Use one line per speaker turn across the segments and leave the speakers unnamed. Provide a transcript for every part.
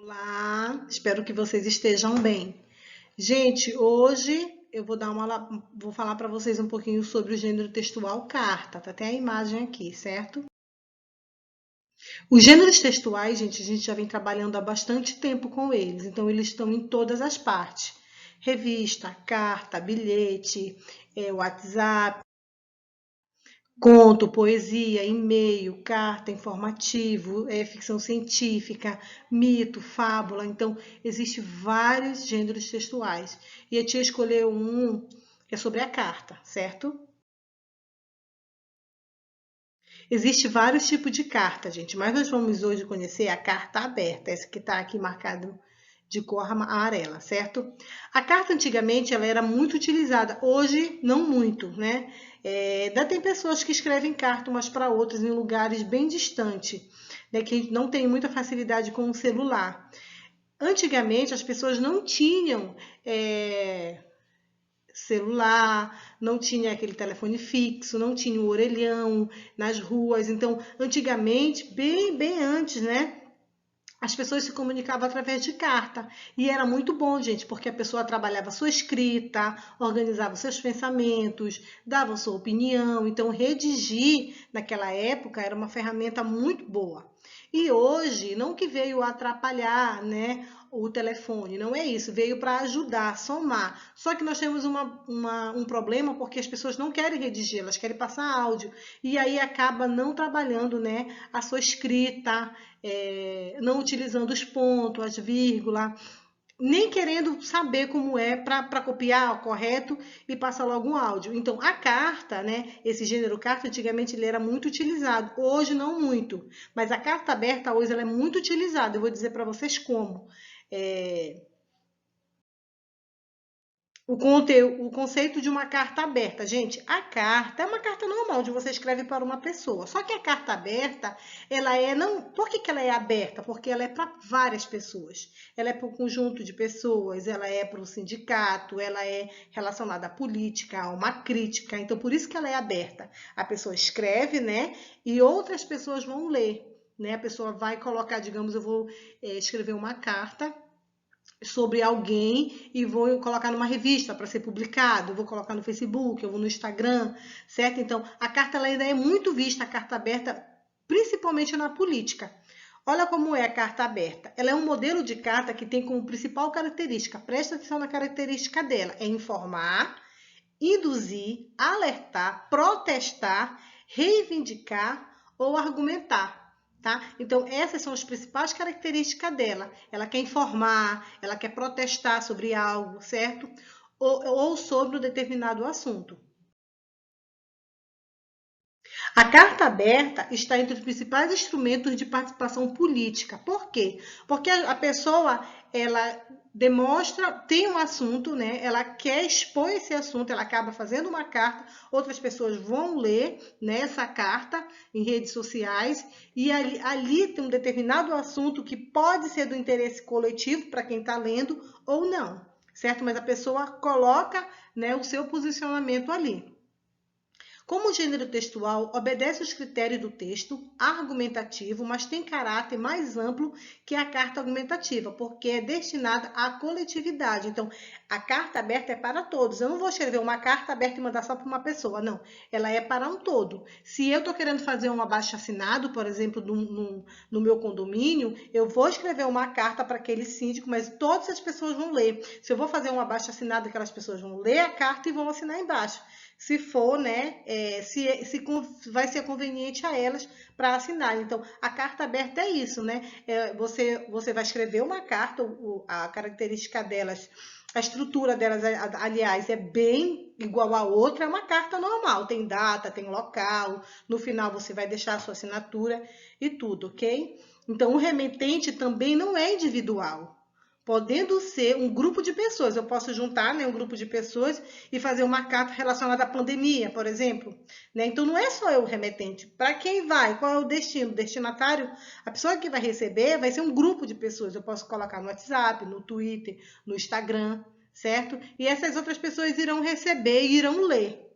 Olá, espero que vocês estejam bem. Gente, hoje eu vou falar para vocês um pouquinho sobre o gênero textual carta. Tá até a imagem aqui, certo? Os gêneros textuais, gente, a gente já vem trabalhando há bastante tempo com eles, então eles estão em todas as partes. Revista, carta, bilhete, WhatsApp, conto, poesia, e-mail, carta, informativo, ficção científica, mito, fábula. Então, existem vários gêneros textuais. E a tia escolheu um que é sobre a carta, certo? Existem vários tipos de carta, gente, mas nós vamos hoje conhecer a carta aberta, essa que está aqui marcada de cor amarela, certo? A carta antigamente ela era muito utilizada, hoje não muito, né? Ainda tem pessoas que escrevem carta umas para outras em lugares bem distantes, né? Que não tem muita facilidade com o celular. Antigamente as pessoas não tinham celular, não tinha aquele telefone fixo, não tinha o orelhão nas ruas. Então, antigamente, bem antes, né? As pessoas se comunicavam através de carta. E era muito bom, gente, porque a pessoa trabalhava sua escrita, organizava seus pensamentos, dava sua opinião. Então, redigir naquela época era uma ferramenta muito boa. E hoje, não que veio atrapalhar, né? O telefone, não é isso, veio para ajudar, somar. Só que nós temos um problema porque as pessoas não querem redigir, elas querem passar áudio. E aí acaba não trabalhando, né, a sua escrita, não utilizando os pontos, as vírgulas, nem querendo saber como é para copiar o correto e passar logo um áudio. Então, a carta, né, esse gênero carta, antigamente ele era muito utilizado, hoje não muito. Mas a carta aberta hoje ela é muito utilizada, eu vou dizer para vocês como. É, o conceito de uma carta aberta. Gente, a carta é uma carta normal, onde você escreve para uma pessoa. Só que a carta aberta, ela é não. Por que ela é aberta? Porque ela é para várias pessoas. Ela é para um conjunto de pessoas, ela é para o sindicato, ela é relacionada à política, a uma crítica. Então, por isso que ela é aberta. A pessoa escreve, né? E outras pessoas vão ler. Né? A pessoa vai colocar, digamos, eu vou escrever uma carta sobre alguém e vou colocar numa revista para ser publicado, vou colocar no Facebook, eu vou no Instagram, certo? Então, a carta ela ainda é muito vista, a carta aberta, principalmente na política. Olha como é a carta aberta. Ela é um modelo de carta que tem como principal característica, presta atenção na característica dela, é informar, induzir, alertar, protestar, reivindicar ou argumentar. Tá? Então, essas são as principais características dela. Ela quer informar, ela quer protestar sobre algo, certo? Ou sobre um determinado assunto. A carta aberta está entre os principais instrumentos de participação política. Por quê? Porque a pessoa, ela demonstra, tem um assunto, né? Ela quer expor esse assunto, ela acaba fazendo uma carta, outras pessoas vão ler, né, essa carta em redes sociais e ali tem um determinado assunto que pode ser do interesse coletivo para quem está lendo ou não, certo? Mas a pessoa coloca, né, o seu posicionamento ali. Como o gênero textual obedece aos critérios do texto argumentativo, mas tem caráter mais amplo que a carta argumentativa, porque é destinada à coletividade. Então, a carta aberta é para todos. Eu não vou escrever uma carta aberta e mandar só para uma pessoa, não. Ela é para um todo. Se eu estou querendo fazer um abaixo-assinado, por exemplo, no meu condomínio, eu vou escrever uma carta para aquele síndico, mas todas as pessoas vão ler. Se eu vou fazer um abaixo-assinado, aquelas pessoas vão ler a carta e vão assinar embaixo se for, né, se vai ser conveniente a elas para assinar. Então, a carta aberta é isso, né? Você vai escrever uma carta, a característica delas, a estrutura delas, aliás, é bem igual a outra, é uma carta normal, tem data, tem local, no final você vai deixar a sua assinatura e tudo, ok? Então, o remetente também não é individual, podendo ser um grupo de pessoas. Eu posso juntar, né, um grupo de pessoas e fazer uma carta relacionada à pandemia, por exemplo. Né? Então, não é só eu o remetente. Para quem vai? Qual é o destino? O destinatário? A pessoa que vai receber vai ser um grupo de pessoas. Eu posso colocar no WhatsApp, no Twitter, no Instagram, certo? E essas outras pessoas irão receber e irão ler.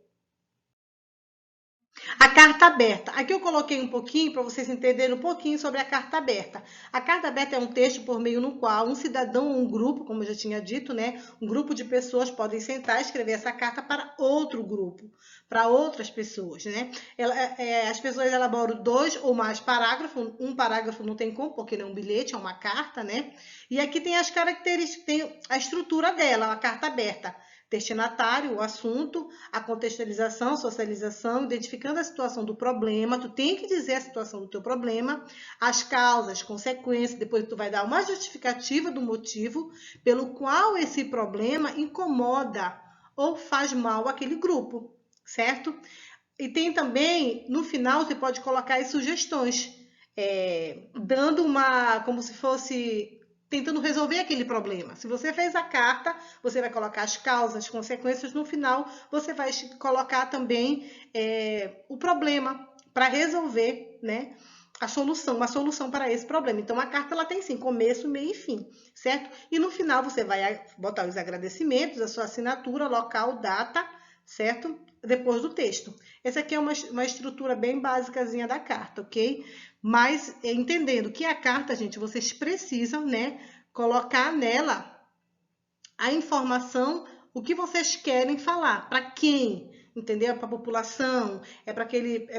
A carta aberta. Aqui eu coloquei um pouquinho para vocês entenderem um pouquinho sobre a carta aberta. A carta aberta é um texto por meio no qual um cidadão ou um grupo, como eu já tinha dito, né, um grupo de pessoas podem sentar e escrever essa carta para outro grupo, para outras pessoas, né? As pessoas elaboram 2 ou mais parágrafos. Um parágrafo não tem como, porque não é um bilhete, é uma carta, né? E aqui tem as características, tem a estrutura dela, a carta aberta. Destinatário, o assunto, a contextualização, socialização, identificando a situação do problema, tu tem que dizer a situação do teu problema, as causas, consequências, depois tu vai dar uma justificativa do motivo pelo qual esse problema incomoda ou faz mal àquele grupo, certo? E tem também, no final, você pode colocar as sugestões, dando uma, como se fosse tentando resolver aquele problema. Se você fez a carta, você vai colocar as causas, as consequências, no final você vai colocar também o problema para resolver, né, a solução, uma solução para esse problema. Então, a carta ela tem sim começo, meio e fim, certo? E no final você vai botar os agradecimentos, a sua assinatura, local, data, certo? Depois do texto. Essa aqui é uma estrutura bem básicazinha da carta, ok? Mas entendendo que a carta, gente, vocês precisam, né, colocar nela a informação, o que vocês querem falar, para quem, entendeu? Para a população, é para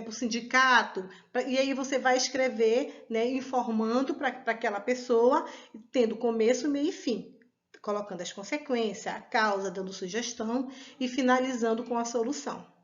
o sindicato, e aí você vai escrever, né, informando para aquela pessoa, tendo começo, meio e fim, colocando as consequências, a causa, dando sugestão e finalizando com a solução.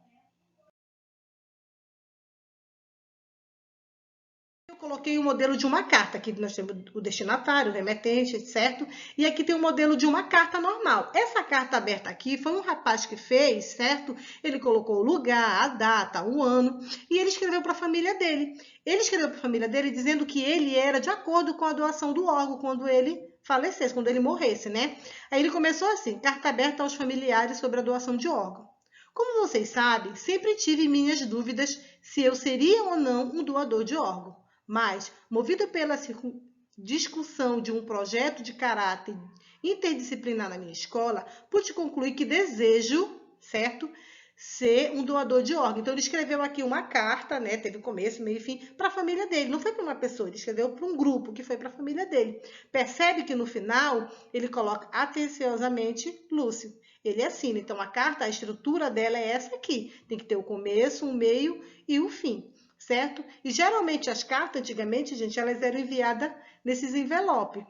Eu coloquei o modelo de uma carta, aqui nós temos o destinatário, o remetente, certo? E aqui tem o modelo de uma carta normal. Essa carta aberta aqui foi um rapaz que fez, certo? Ele colocou o lugar, a data, o ano, e ele escreveu para a família dele. Ele escreveu para a família dele dizendo que ele era de acordo com a doação do órgão quando ele falecesse, quando ele morresse, né? Aí ele começou assim, carta aberta aos familiares sobre a doação de órgão. Como vocês sabem, sempre tive minhas dúvidas se eu seria ou não um doador de órgão. Mas, movido pela discussão de um projeto de caráter interdisciplinar na minha escola, pude concluir que desejo, certo, ser um doador de órgão. Então, ele escreveu aqui uma carta, né, teve começo, meio e fim, para a família dele. Não foi para uma pessoa, ele escreveu para um grupo, que foi para a família dele. Percebe que no final, ele coloca atenciosamente Lúcio. Ele assina. Então, a carta, a estrutura dela é essa aqui. Tem que ter o começo, o meio e o fim. Certo? E geralmente as cartas, antigamente, gente, elas eram enviadas nesses envelopes,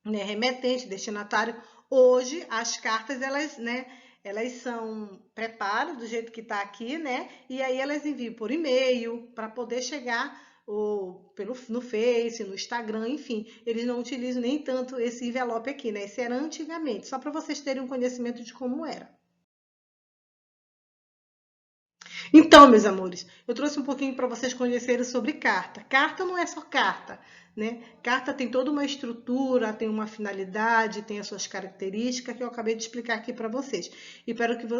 né? Remetente, destinatário. Hoje, as cartas, elas, né, elas são preparadas do jeito que está aqui, né? E aí elas enviam por e-mail para poder chegar no Face, no Instagram, enfim. Eles não utilizam nem tanto esse envelope aqui, né? Esse era antigamente, só para vocês terem um conhecimento de como era. Então, meus amores, eu trouxe um pouquinho para vocês conhecerem sobre carta. Carta não é só carta, né? Carta tem toda uma estrutura, tem uma finalidade, tem as suas características que eu acabei de explicar aqui para vocês. E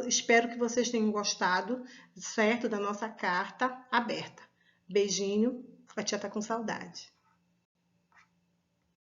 espero que vocês tenham gostado, certo, da nossa carta aberta. Beijinho, a tia tá com saudade.